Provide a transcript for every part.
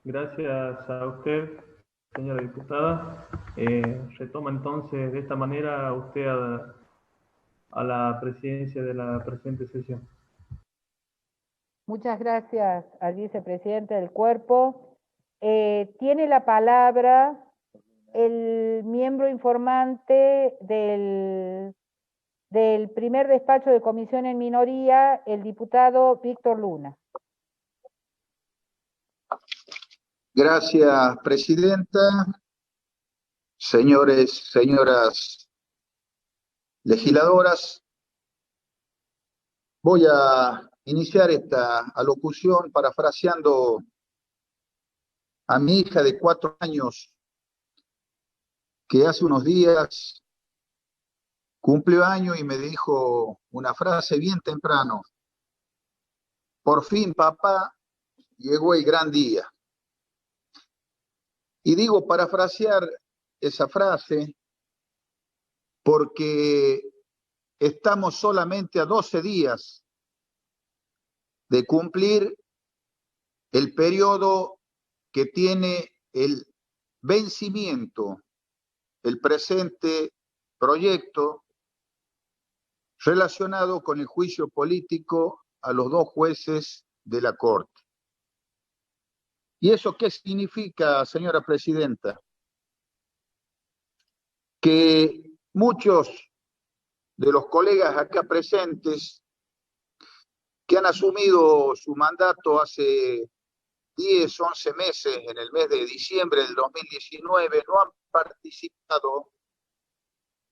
Gracias a usted, señora diputada. Retoma entonces de esta manera usted a la presidencia de la presente sesión. Muchas gracias al vicepresidente del cuerpo. Tiene la palabra el miembro informante del primer despacho de comisión en minoría, el diputado Víctor Luna. Gracias, presidenta. Señores, señoras legisladoras, voy a iniciar esta alocución parafraseando a mi hija de 4 años, que hace unos días cumplió año y me dijo una frase bien temprano: por fin, papá, llegó el gran día. Y digo parafrasear esa frase porque estamos solamente a 12 días de cumplir el periodo que tiene el vencimiento, el presente proyecto relacionado con el juicio político a los 2 jueces de la Corte. ¿Y eso qué significa, señora presidenta? Que muchos de los colegas acá presentes que han asumido su mandato hace 10, 11 meses, en el mes de diciembre del 2019, no han participado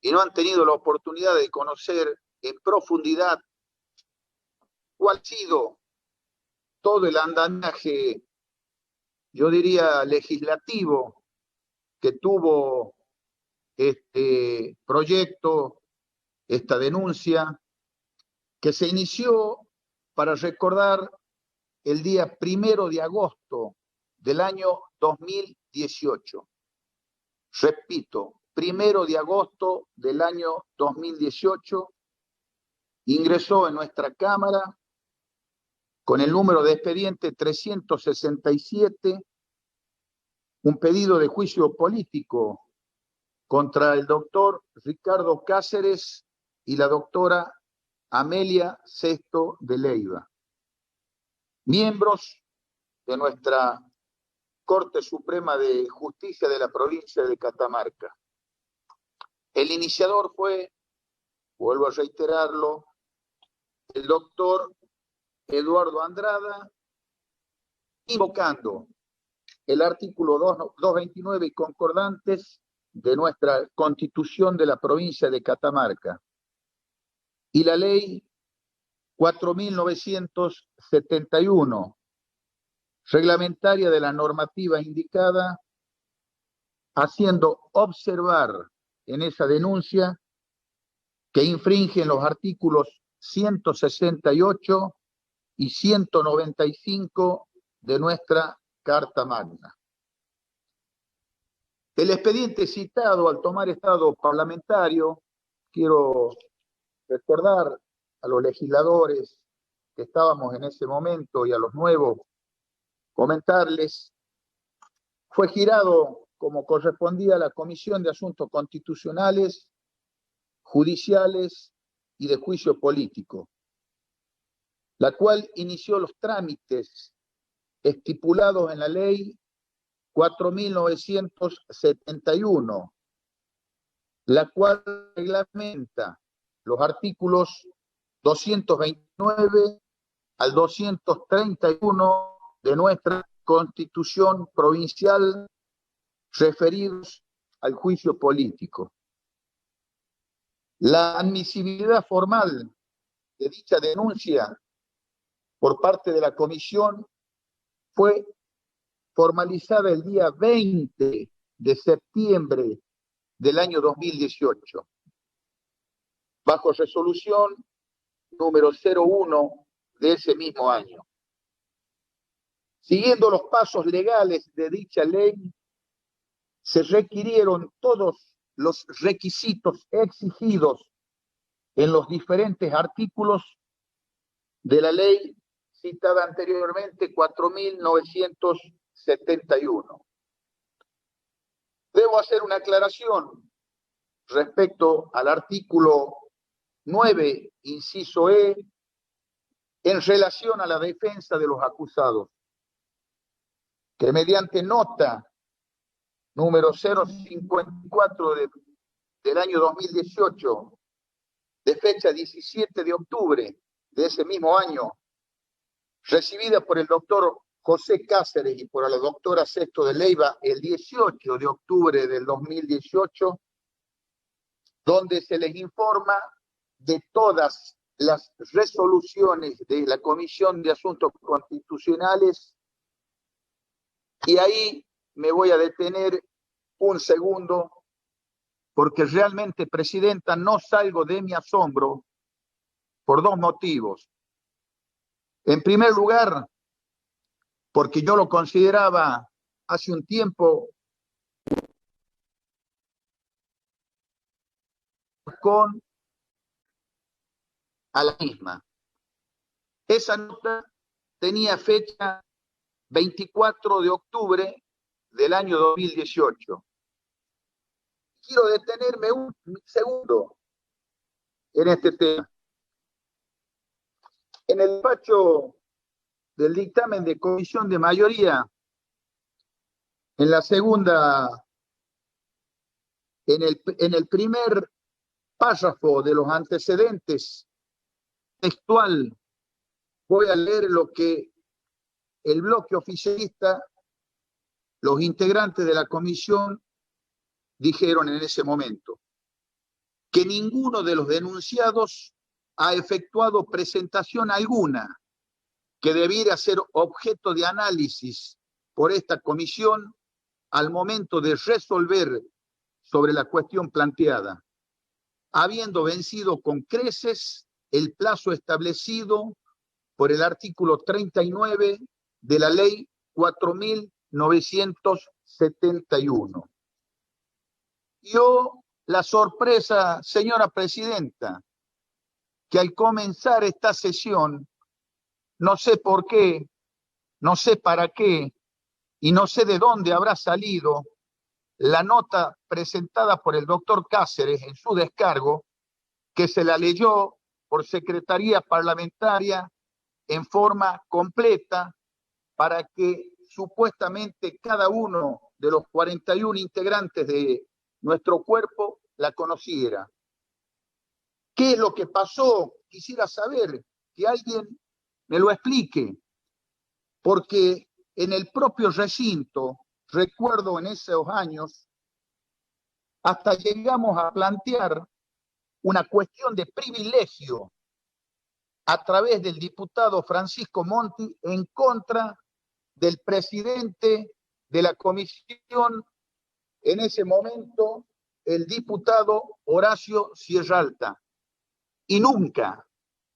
y no han tenido la oportunidad de conocer en profundidad cuál ha sido todo el andamiaje, yo diría, legislativo que tuvo este proyecto, esta denuncia, que se inició, para recordar, el día 1 de agosto del año 2018. Repito, 1 de agosto del año 2018, ingresó en nuestra Cámara con el número de expediente 367, un pedido de juicio político contra el doctor Ricardo Cáceres y la doctora Amelia Sesto de Leiva, miembros de nuestra Corte Suprema de Justicia de la provincia de Catamarca. El iniciador fue, vuelvo a reiterarlo, el doctor Eduardo Andrada, invocando el artículo 229 y concordantes de nuestra Constitución de la provincia de Catamarca y la ley 4.971, reglamentaria de la normativa indicada, haciendo observar en esa denuncia que infringen los artículos 168 y 195 de nuestra Carta Magna. El expediente citado, al tomar estado parlamentario, quiero recordar a los legisladores que estábamos en ese momento y a los nuevos, comentarles, fue girado como correspondía a la Comisión de Asuntos Constitucionales, Judiciales y de Juicio Político, la cual inició los trámites estipulados en la ley 4.971, la cual reglamenta los artículos 229 al 231 de nuestra Constitución provincial referidos al juicio político. La admisibilidad formal de dicha denuncia por parte de la Comisión fue formalizada el día 20 de septiembre del año 2018, bajo resolución número 01 de ese mismo año. Siguiendo los pasos legales de dicha ley, se requirieron todos los requisitos exigidos en los diferentes artículos de la ley citada anteriormente, 4.971. 2071. Debo hacer una aclaración respecto al artículo 9, inciso E, en relación a la defensa de los acusados, que mediante nota número 054 del año 2018, de fecha 17 de octubre de ese mismo año, recibida por el doctor José Cáceres y por la doctora Sesto de Leiva el 18 de octubre del 2018, donde se les informa de todas las resoluciones de la Comisión de Asuntos Constitucionales. Y ahí me voy a detener un segundo, porque realmente, Presidenta, no salgo de mi asombro por dos motivos. En primer lugar, porque yo lo consideraba hace un tiempo con a la misma. Esa nota tenía fecha 24 de octubre del año 2018. Quiero detenerme un segundo en este tema. En el despacho del dictamen de comisión de mayoría, en la segunda, en el primer párrafo de los antecedentes textual, voy a leer lo que el bloque oficialista, los integrantes de la comisión, dijeron en ese momento: que ninguno de los denunciados ha efectuado presentación alguna que debiera ser objeto de análisis por esta comisión al momento de resolver sobre la cuestión planteada, habiendo vencido con creces el plazo establecido por el artículo 39 de la ley 4.971. Yo la sorpresa, señora presidenta, que al comenzar esta sesión, no sé por qué, no sé para qué, y no sé de dónde habrá salido la nota presentada por el doctor Cáceres en su descargo, que se la leyó por Secretaría Parlamentaria en forma completa para que supuestamente cada uno de los 41 integrantes de nuestro cuerpo la conociera. ¿Qué es lo que pasó? Quisiera saber, que alguien me lo explique, porque en el propio recinto, recuerdo en esos años, hasta llegamos a plantear una cuestión de privilegio a través del diputado Francisco Monti en contra del presidente de la comisión, en ese momento, el diputado Horacio Sierralta. Y nunca,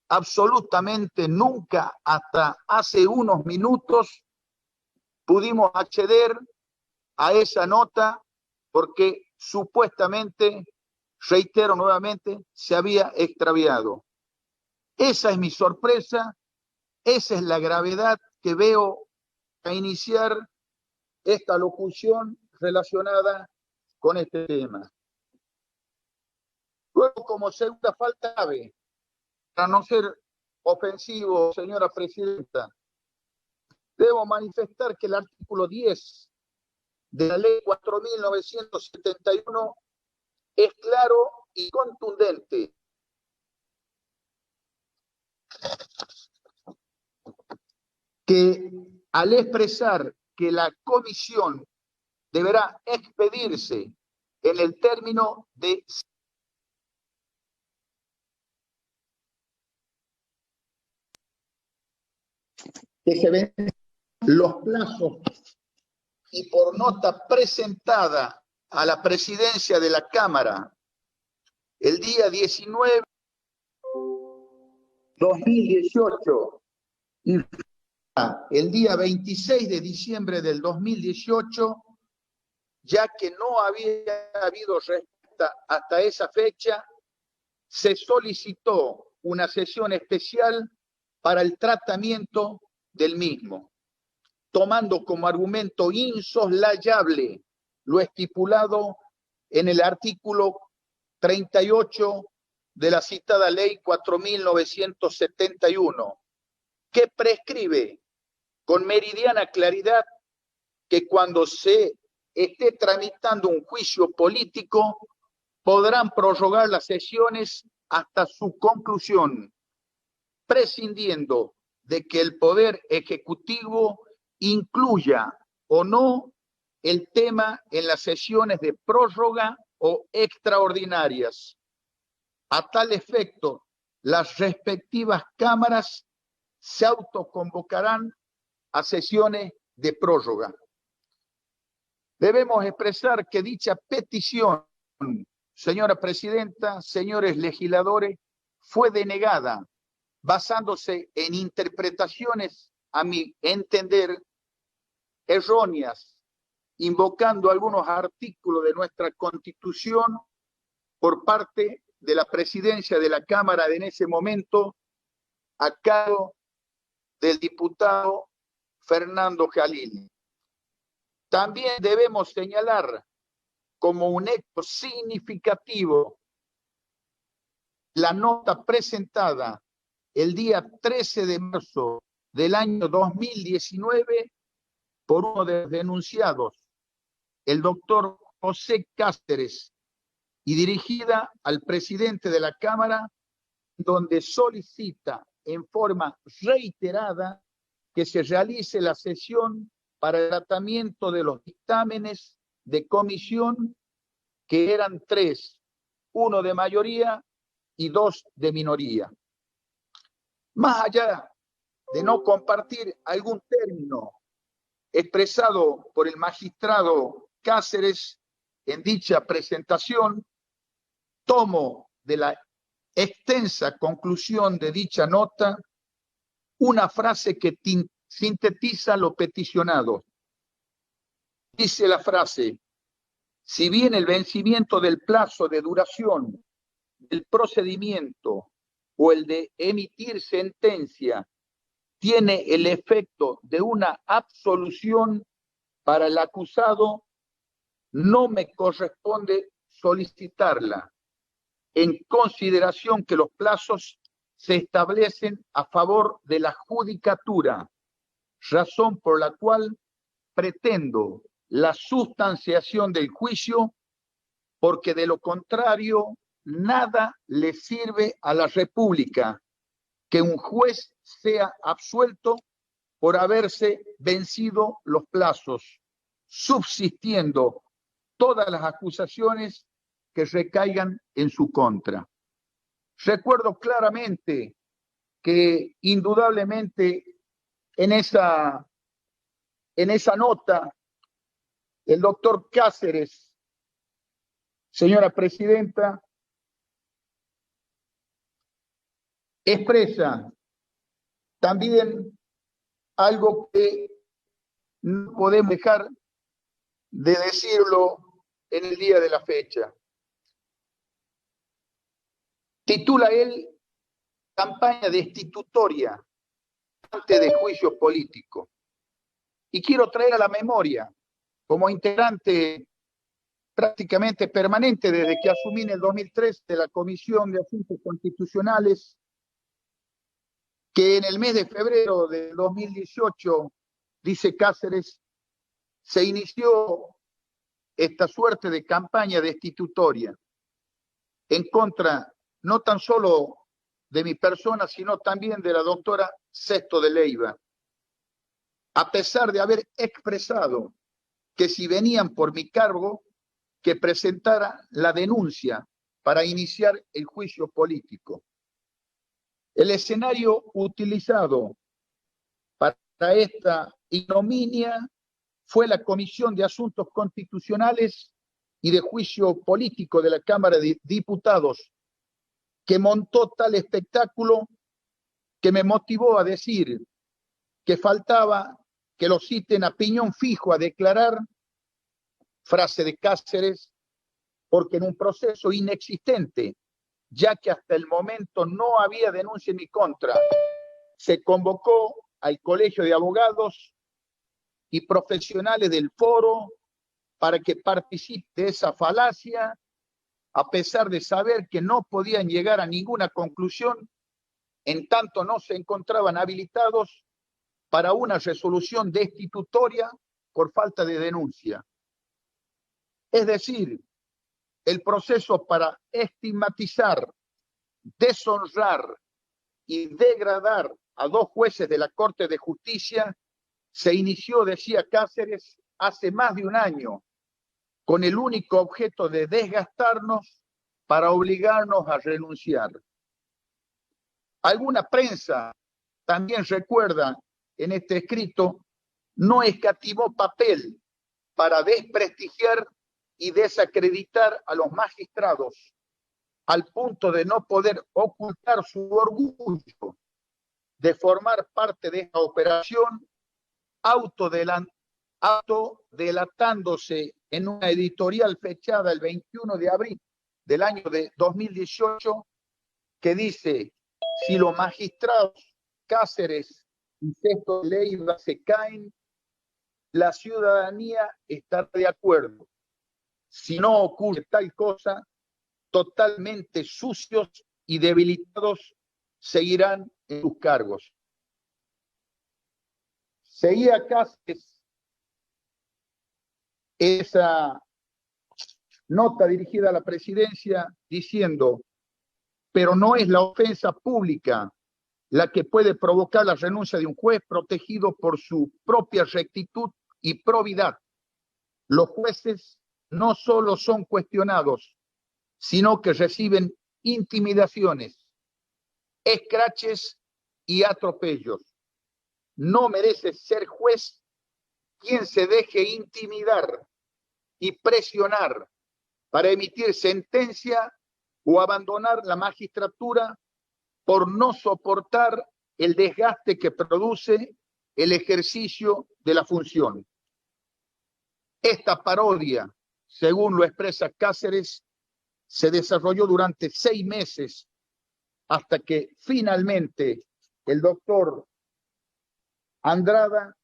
absolutamente nunca, hasta hace unos minutos, pudimos acceder a esa nota porque supuestamente, reitero nuevamente, se había extraviado. Esa es mi sorpresa, esa es la gravedad que veo a iniciar esta locución relacionada con este tema. Luego, como segunda falta grave, para no ser ofensivo, señora presidenta, debo manifestar que el artículo 10 de la ley 4.971 es claro y contundente. Que al expresar que la comisión deberá expedirse en el término de que se ven los plazos y por nota presentada a la presidencia de la Cámara el día 19 2018 y el día 26 de diciembre del 2018, ya que no había habido respuesta hasta esa fecha, se solicitó una sesión especial para el tratamiento del mismo. tomando como argumento insoslayable lo estipulado en el artículo 38 de la citada ley 4.971, que prescribe con meridiana claridad que cuando se esté tramitando un juicio político podrán prorrogar las sesiones hasta su conclusión, prescindiendo de que el Poder Ejecutivo incluya o no el tema en las sesiones de prórroga o extraordinarias. A tal efecto, las respectivas cámaras se autoconvocarán a sesiones de prórroga. Debemos expresar que dicha petición, señora presidenta, señores legisladores, fue denegada basándose en interpretaciones, a mi entender, erróneas, invocando algunos artículos de nuestra Constitución por parte de la presidencia de la Cámara en ese momento, a cargo del diputado Fernando Jalil. También debemos señalar como un hecho significativo la nota presentada el día 13 de marzo del año 2019 por uno de los denunciados, el doctor José Cáceres, y dirigida al presidente de la Cámara, donde solicita en forma reiterada que se realice la sesión para el tratamiento de los dictámenes de comisión, que eran 3, 1 de mayoría y 2 de minoría. Más allá de no compartir algún término expresado por el magistrado Cáceres en dicha presentación, tomo de la extensa conclusión de dicha nota una frase que sintetiza lo peticionado. Dice la frase: si bien el vencimiento del plazo de duración del procedimiento o el de emitir sentencia tiene el efecto de una absolución para el acusado, no me corresponde solicitarla, en consideración que los plazos se establecen a favor de la judicatura, razón por la cual pretendo la sustanciación del juicio, porque de lo contrario nada le sirve a la República que un juez sea absuelto por haberse vencido los plazos, subsistiendo todas las acusaciones que recaigan en su contra. Recuerdo claramente que indudablemente en esa nota el doctor Cáceres, señora presidenta, expresa también algo que no podemos dejar de decirlo en el día de la fecha. Titula él campaña destitutoria antes de juicio político. Y quiero traer a la memoria, como integrante prácticamente permanente desde que asumí en el 2003 de la Comisión de Asuntos Constitucionales, que en el mes de febrero del 2018, dice Cáceres, se inició esta suerte de campaña destitutoria en contra no tan solo de mi persona, sino también de la doctora Sesto de Leiva, a pesar de haber expresado que si venían por mi cargo, que presentara la denuncia para iniciar el juicio político. El escenario utilizado para esta ignominia fue la Comisión de Asuntos Constitucionales y de Juicio Político de la Cámara de Diputados, que montó tal espectáculo que me motivó a decir que faltaba que lo citen a piñón fijo a declarar, frase de Cáceres, porque en un proceso inexistente, ya que hasta el momento no había denuncia en mi contra, se convocó al Colegio de Abogados y profesionales del foro para que participen de esa falacia, a pesar de saber que no podían llegar a ninguna conclusión, en tanto no se encontraban habilitados para una resolución destitutoria por falta de denuncia. Es decir, el proceso para estigmatizar, deshonrar y degradar a 2 jueces de la Corte de Justicia se inició, decía Cáceres, hace más de un año, con el único objeto de desgastarnos para obligarnos a renunciar. Alguna prensa también recuerda en este escrito, no escatimó papel para desprestigiar y desacreditar a los magistrados, al punto de no poder ocultar su orgullo de formar parte de esta operación, autodelatándose en una editorial fechada el 21 de abril del año de 2018, que dice, si los magistrados Cáceres y Sesto Leiva se caen, la ciudadanía está de acuerdo. Si no ocurre tal cosa, totalmente sucios y debilitados seguirán en sus cargos. Seguía Cáceres esa nota dirigida a la presidencia diciendo, pero no es la ofensa pública la que puede provocar la renuncia de un juez protegido por su propia rectitud y probidad. Los jueces no solo son cuestionados, sino que reciben intimidaciones, escraches y atropellos. No merece ser juez quien se deje intimidar y presionar para emitir sentencia o abandonar la magistratura por no soportar el desgaste que produce el ejercicio de la función. Esta parodia, según lo expresa Cáceres, se desarrolló durante 6 meses hasta que finalmente el doctor Andrada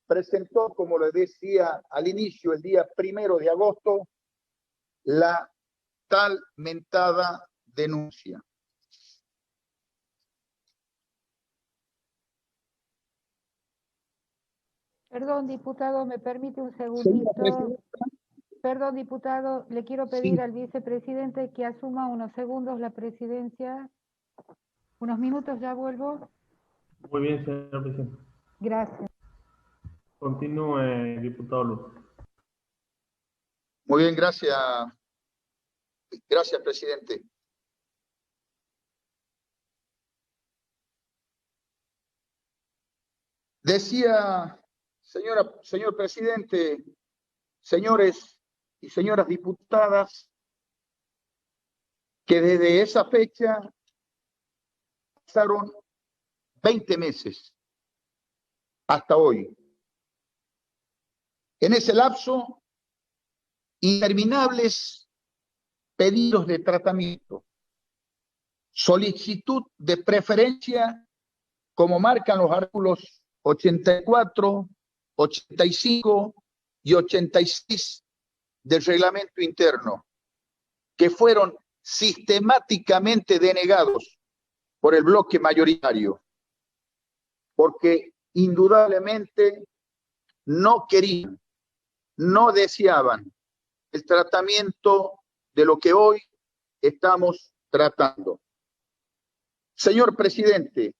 presentó, como le decía al inicio, el día 1 de agosto, la tal mentada denuncia. Perdón, diputado, ¿me permite un segundito? Perdón, diputado, le quiero pedir al vicepresidente que asuma unos segundos la presidencia. Unos minutos, ya vuelvo. Muy bien, señor presidente. Gracias. Continúe, diputado Luz. Muy bien, gracias. Gracias, presidente. Decía, señor presidente, señores y señoras diputadas, que desde esa fecha pasaron 20 meses hasta hoy. En ese lapso, interminables pedidos de tratamiento, solicitud de preferencia, como marcan los artículos 84, 85 y 86 del reglamento interno, que fueron sistemáticamente denegados por el bloque mayoritario, porque indudablemente no querían, no deseaban el tratamiento de lo que hoy estamos tratando. Señor presidente,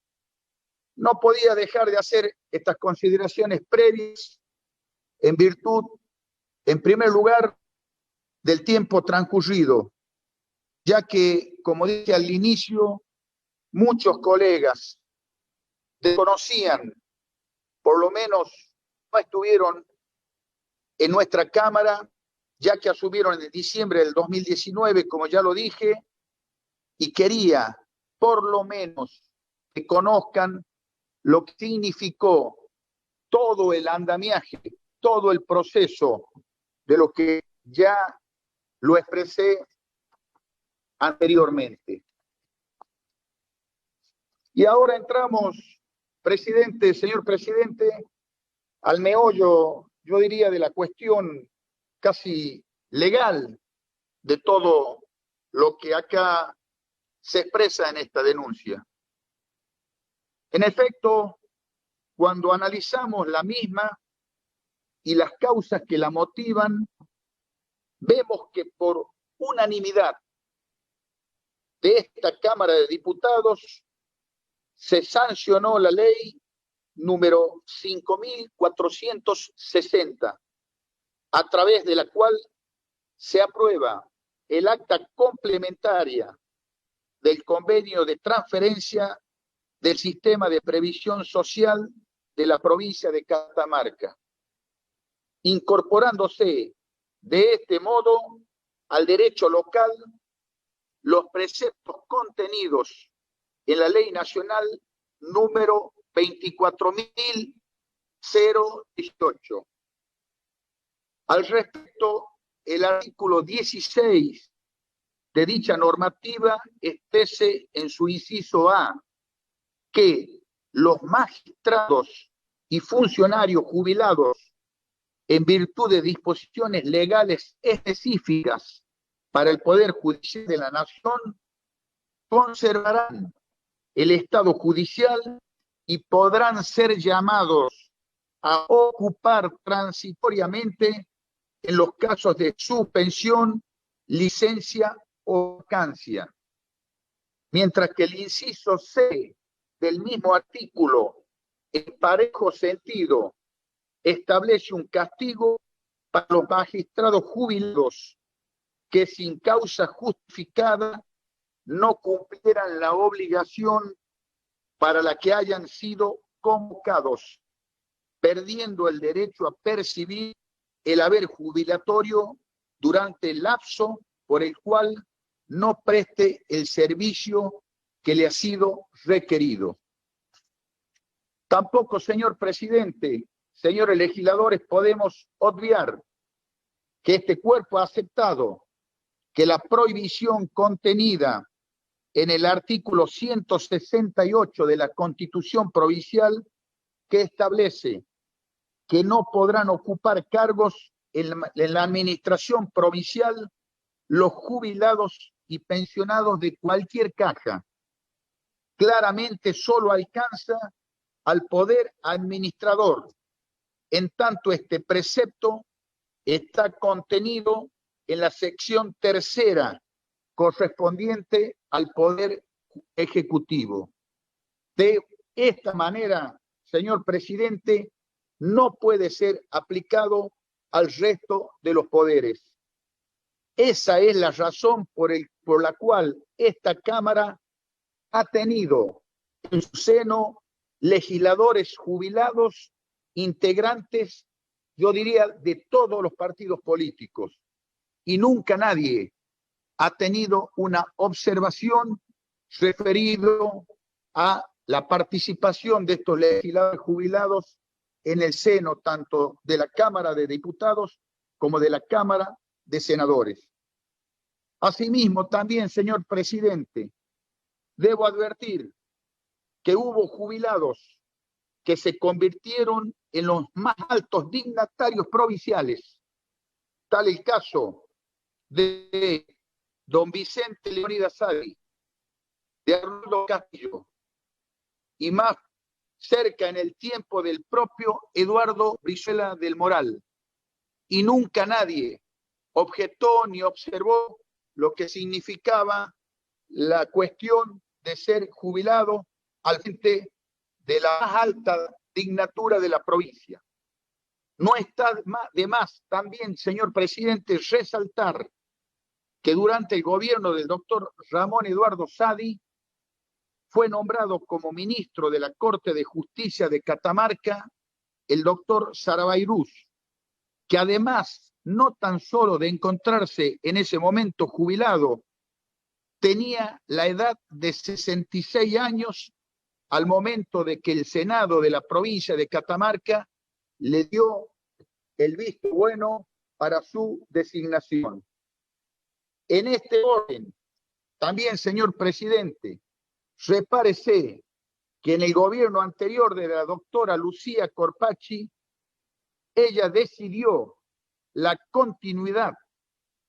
no podía dejar de hacer estas consideraciones previas en virtud, en primer lugar, del tiempo transcurrido, ya que, como dije al inicio, muchos colegas desconocían, por lo menos no estuvieron en nuestra Cámara, ya que asumieron en diciembre del 2019, como ya lo dije, y quería, por lo menos, que conozcan lo que significó todo el andamiaje, todo el proceso de lo que ya lo expresé anteriormente. Y ahora entramos, presidente, señor presidente, al meollo, yo diría, de la cuestión casi legal de todo lo que acá se expresa en esta denuncia. En efecto, cuando analizamos la misma y las causas que la motivan, vemos que por unanimidad de esta Cámara de Diputados se sancionó la ley número 5.460, a través de la cual se aprueba el acta complementaria del convenio de transferencia del sistema de previsión social de la provincia de Catamarca, incorporándose de este modo al derecho local los preceptos contenidos en la Ley Nacional número 24.018. Al respecto, el artículo 16 de dicha normativa establece en su inciso A que los magistrados y funcionarios jubilados en virtud de disposiciones legales específicas para el Poder Judicial de la Nación conservarán el estado judicial y podrán ser llamados a ocupar transitoriamente en los casos de suspensión, licencia o vacancia. Mientras que el inciso C del mismo artículo, en parejo sentido, establece un castigo para los magistrados jubilados que sin causa justificada no cumplieran la obligación para la que hayan sido convocados, perdiendo el derecho a percibir el haber jubilatorio durante el lapso por el cual no preste el servicio que le ha sido requerido. Tampoco, señor presidente, señores legisladores, podemos obviar que este cuerpo ha aceptado que la prohibición contenida en el artículo 168 de la Constitución Provincial, que establece que no podrán ocupar cargos en la administración provincial los jubilados y pensionados de cualquier caja, claramente solo alcanza al poder administrador, en tanto este precepto está contenido en la sección tercera correspondiente al Poder Ejecutivo. De esta manera, señor presidente, no puede ser aplicado al resto de los poderes. Esa es la razón por la cual esta Cámara ha tenido en su seno legisladores jubilados, integrantes, yo diría, de todos los partidos políticos. Y nunca nadie ha tenido una observación referido a la participación de estos legisladores jubilados en el seno tanto de la Cámara de Diputados como de la Cámara de Senadores. Asimismo, también, señor presidente, debo advertir que hubo jubilados que se convirtieron en los más altos dignatarios provinciales. Tal el caso de don Vicente Leonidas Sadi, de Arnoldo Castillo, y más cerca en el tiempo del propio Eduardo Brizuela del Moral. Y nunca nadie objetó ni observó lo que significaba la cuestión de ser jubilado al frente de la más alta dignatura de la provincia. No está de más también, señor presidente, resaltar que durante el gobierno del doctor Ramón Eduardo Sadi fue nombrado como ministro de la Corte de Justicia de Catamarca el doctor Sarabairuz, que además no tan solo de encontrarse en ese momento jubilado, tenía la edad de 66 años al momento de que el Senado de la provincia de Catamarca le dio el visto bueno para su designación. En este orden, también, señor presidente, repárese que en el gobierno anterior de la doctora Lucía Corpacci ella decidió la continuidad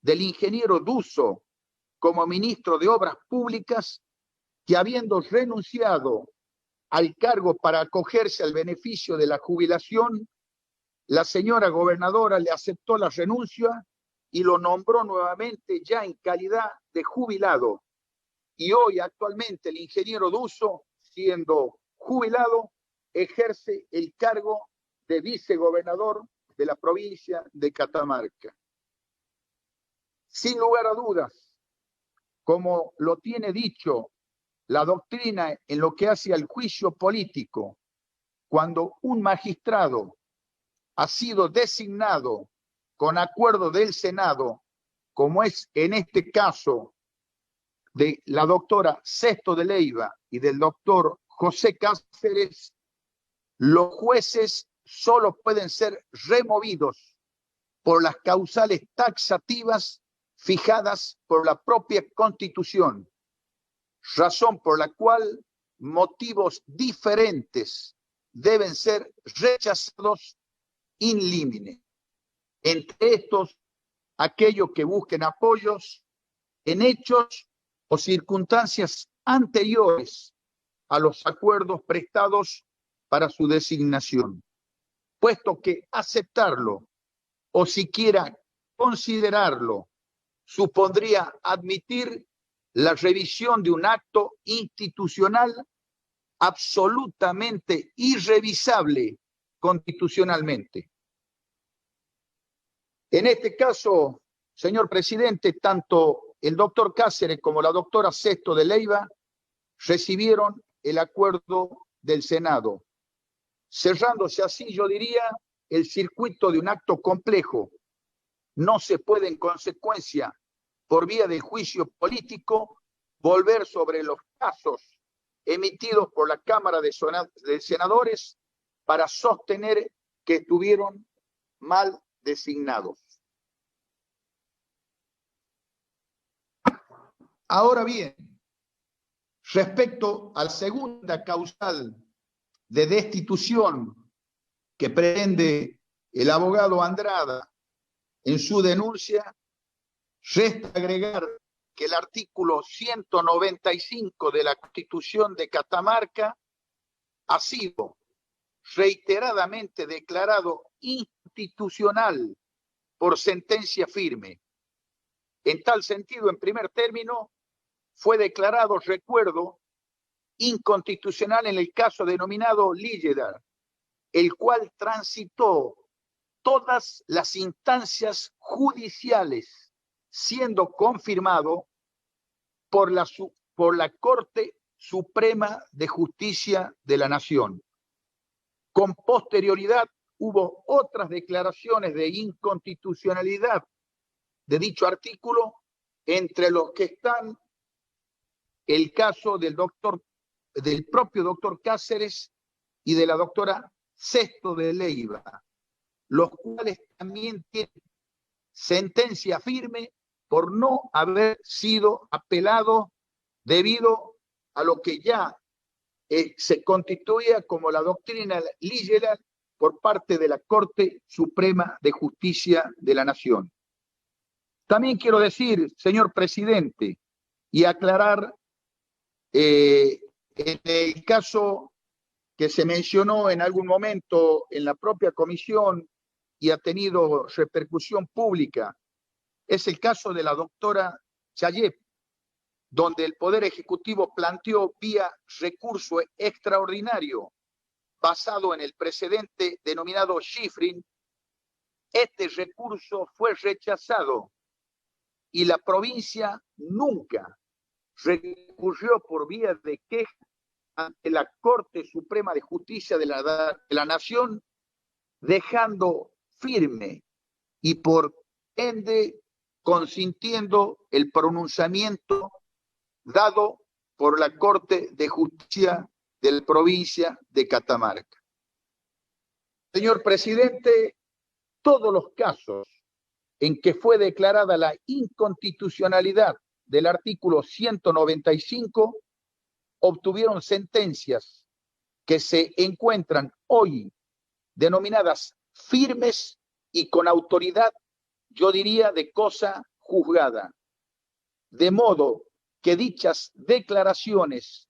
del ingeniero Duso como ministro de Obras Públicas, que habiendo renunciado al cargo para acogerse al beneficio de la jubilación, la señora gobernadora le aceptó la renuncia y lo nombró nuevamente ya en calidad de jubilado. Y hoy actualmente el ingeniero Duso, siendo jubilado, ejerce el cargo de vicegobernador de la provincia de Catamarca. Sin lugar a dudas, como lo tiene dicho la doctrina en lo que hace al juicio político, cuando un magistrado ha sido designado con acuerdo del Senado, como es en este caso de la doctora Sesto de Leiva y del doctor José Cáceres, los jueces solo pueden ser removidos por las causales taxativas fijadas por la propia Constitución, razón por la cual motivos diferentes deben ser rechazados in limine. Entre estos, aquellos que busquen apoyos en hechos o circunstancias anteriores a los acuerdos prestados para su designación, puesto que aceptarlo o siquiera considerarlo supondría admitir la revisión de un acto institucional absolutamente irrevisable constitucionalmente. En este caso, señor presidente, tanto el doctor Cáceres como la doctora Sesto de Leiva recibieron el acuerdo del Senado, cerrándose así, yo diría, el circuito de un acto complejo. No se puede, en consecuencia, por vía del juicio político, volver sobre los casos emitidos por la Cámara de Senadores para sostener que estuvieron mal designados. Ahora bien, respecto a la segunda causal de destitución que pretende el abogado Andrada en su denuncia, resta agregar que el artículo 195 de la Constitución de Catamarca ha sido reiteradamente declarado inconstitucional por sentencia firme. En tal sentido, en primer término, fue declarado, recuerdo, inconstitucional en el caso denominado Lilledahl, el cual transitó todas las instancias judiciales, siendo confirmado por la Corte Suprema de Justicia de la Nación. Con posterioridad hubo otras declaraciones de inconstitucionalidad de dicho artículo, entre los que están el caso del propio doctor Cáceres y de la doctora Sesto de Leiva, los cuales también tienen sentencia firme por no haber sido apelado debido a lo que ya se constituía como la doctrina Lilledahl por parte de la Corte Suprema de Justicia de la Nación. También quiero decir, señor presidente, y aclarar en el caso que se mencionó en algún momento en la propia comisión y ha tenido repercusión pública, es el caso de la doctora Chayep, donde el Poder Ejecutivo planteó vía recurso extraordinario basado en el precedente denominado Schifrin. Este recurso fue rechazado y la provincia nunca recurrió por vía de queja ante la Corte Suprema de Justicia de la Nación, dejando firme y por ende consintiendo el pronunciamiento dado por la Corte de Justicia de la provincia de Catamarca. Señor presidente, todos los casos en que fue declarada la inconstitucionalidad del artículo 195 obtuvieron sentencias que se encuentran hoy denominadas firmes y con autoridad, yo diría, de cosa juzgada. De modo que dichas declaraciones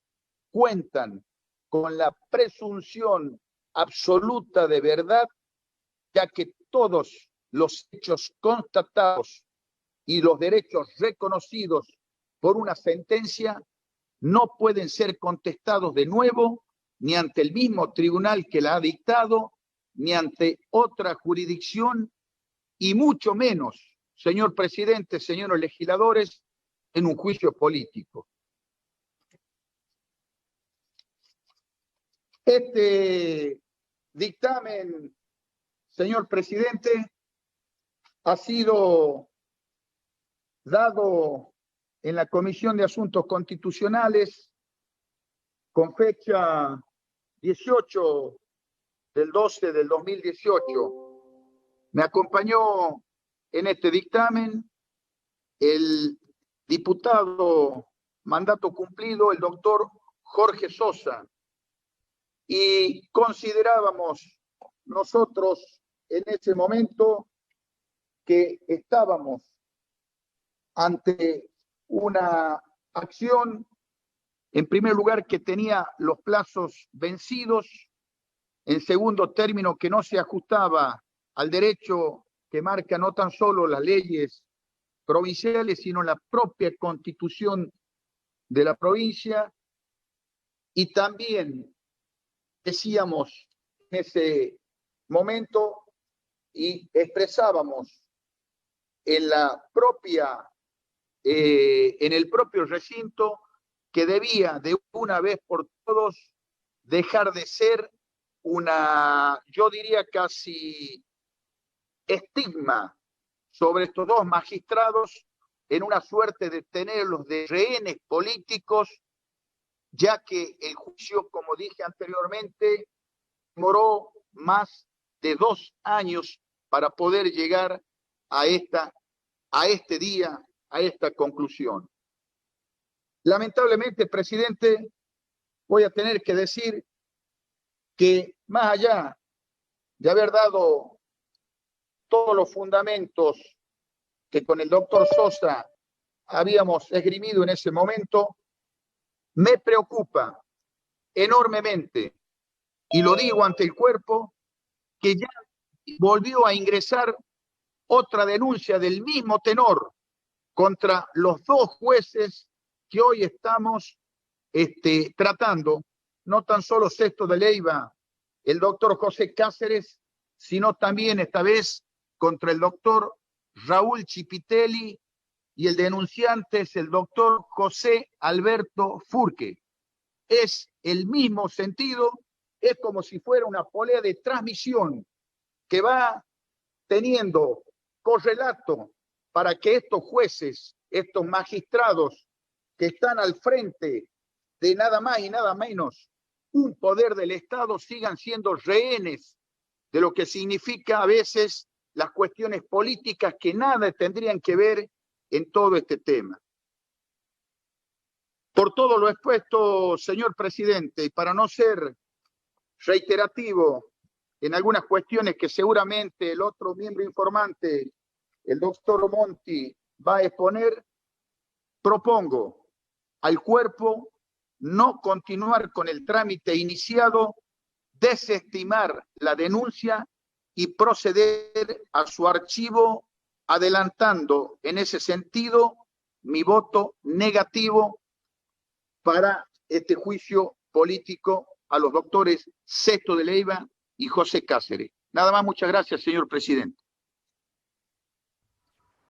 cuentan con la presunción absoluta de verdad, ya que todos los hechos constatados y los derechos reconocidos por una sentencia no pueden ser contestados de nuevo ni ante el mismo tribunal que la ha dictado, ni ante otra jurisdicción, y mucho menos, señor presidente, señores legisladores, en un juicio político. Este dictamen, señor presidente, ha sido dado en la Comisión de Asuntos Constitucionales con fecha 18 del 12 del 2018. Me acompañó en este dictamen el diputado mandato cumplido, el doctor Jorge Sosa, y considerábamos nosotros en ese momento que estábamos ante una acción, en primer lugar, que tenía los plazos vencidos, en segundo término, que no se ajustaba al derecho que marca no tan solo las leyes provinciales, sino la propia constitución de la provincia, y también decíamos en ese momento y expresábamos en la propia en el propio recinto que debía de una vez por todos dejar de ser una, yo diría casi estigma sobre estos dos magistrados en una suerte de tenerlos de rehenes políticos, ya que el juicio, como dije anteriormente, demoró más de 2 años para poder llegar a este día, a esta conclusión. Lamentablemente, presidente, voy a tener que decir que más allá de haber dado todos los fundamentos que con el doctor Sosa habíamos esgrimido en ese momento, me preocupa enormemente, y lo digo ante el cuerpo, que ya volvió a ingresar otra denuncia del mismo tenor contra los 2 jueces que hoy estamos tratando, no tan solo Sexto de Leyva, el doctor José Cáceres, sino también esta vez contra el doctor Raúl Chipitelli, y el denunciante es el doctor José Alberto Furque. Es el mismo sentido, es como si fuera una polea de transmisión que va teniendo correlato para que estos jueces, estos magistrados que están al frente de nada más y nada menos un poder del Estado, sigan siendo rehenes de lo que significa a veces las cuestiones políticas que nada tendrían que ver en todo este tema. Por todo lo expuesto, señor presidente, y para no ser reiterativo en algunas cuestiones que seguramente el otro miembro informante, el doctor Monti, va a exponer, propongo al cuerpo no continuar con el trámite iniciado, desestimar la denuncia y proceder a su archivo, adelantando en ese sentido mi voto negativo para este juicio político a los doctores Sexto de Leyva y José Cáceres. Nada más, muchas gracias, señor presidente.